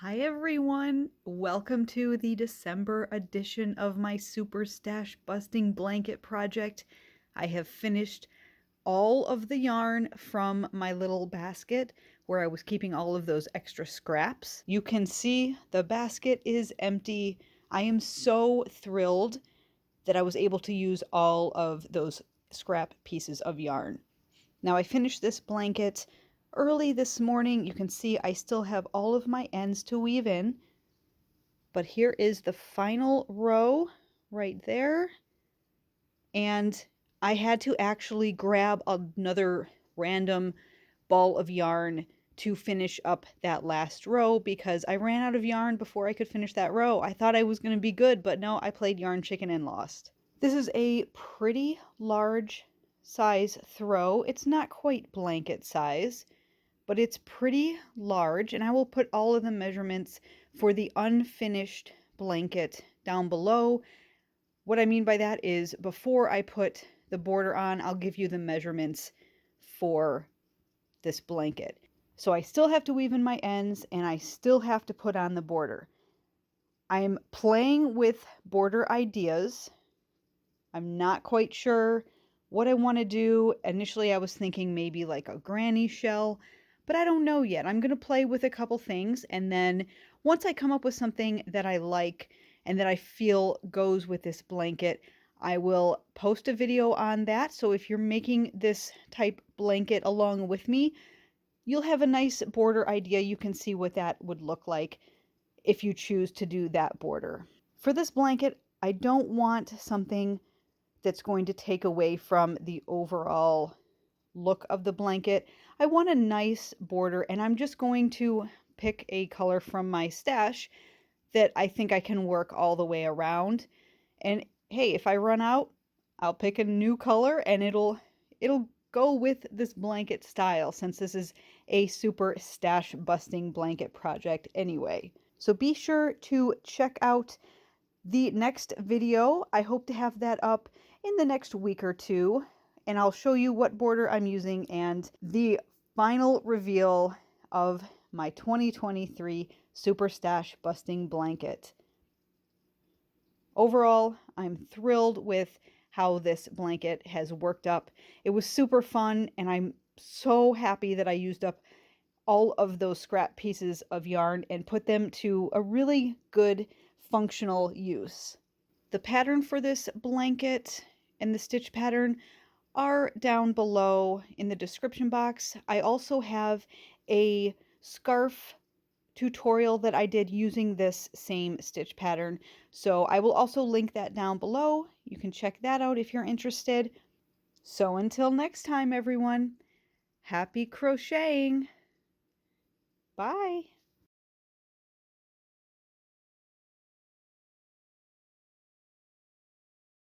Hi everyone! Welcome to the December edition of my Super Stash Busting Blanket project. I have finished all of the yarn from my little basket where I was keeping all of those extra scraps. You can see the basket is empty. I am so thrilled that I was able to use all of those scrap pieces of yarn. Now I finished this blanket early this morning. You can see I still have all of my ends to weave in, but here is the final row right there. And I had to actually grab another random ball of yarn to finish up that last row because I ran out of yarn before I could finish that row. I thought I was going to be good, but no, I played yarn chicken and lost. This is a pretty large size throw. It's not quite blanket size, but it's pretty large, and I will put all of the measurements for the unfinished blanket down below. What I mean by that is before I put the border on, I'll give you the measurements for this blanket. So I still have to weave in my ends, and I still have to put on the border. I'm playing with border ideas. I'm not quite sure what I want to do. Initially, I was thinking maybe like a granny shell, but I don't know yet. I'm going to play with a couple things, and then once I come up with something that I like and that I feel goes with this blanket, I will post a video on that. So if you're making this type blanket along with me, you'll have a nice border idea. You can see what that would look like if you choose to do that border. For this blanket, I don't want something that's going to take away from the overall look of the blanket. I want a nice border, and I'm just going to pick a color from my stash that I think I can work all the way around. And hey, if I run out, I'll pick a new color and it'll go with this blanket style, since this is a super stash busting blanket project anyway. So be sure to check out the next video. I hope to have that up in the next week or two, and I'll show you what border I'm using and the final reveal of my 2023 Super Stash Busting Blanket. Overall, I'm thrilled with how this blanket has worked up. It was super fun, and I'm so happy that I used up all of those scrap pieces of yarn and put them to a really good functional use. The pattern for this blanket and the stitch pattern are down below in the description box. I also have a scarf tutorial that I did using this same stitch pattern, so I will also link that down below. You can check that out if you're interested. So until next time, everyone, happy crocheting! Bye!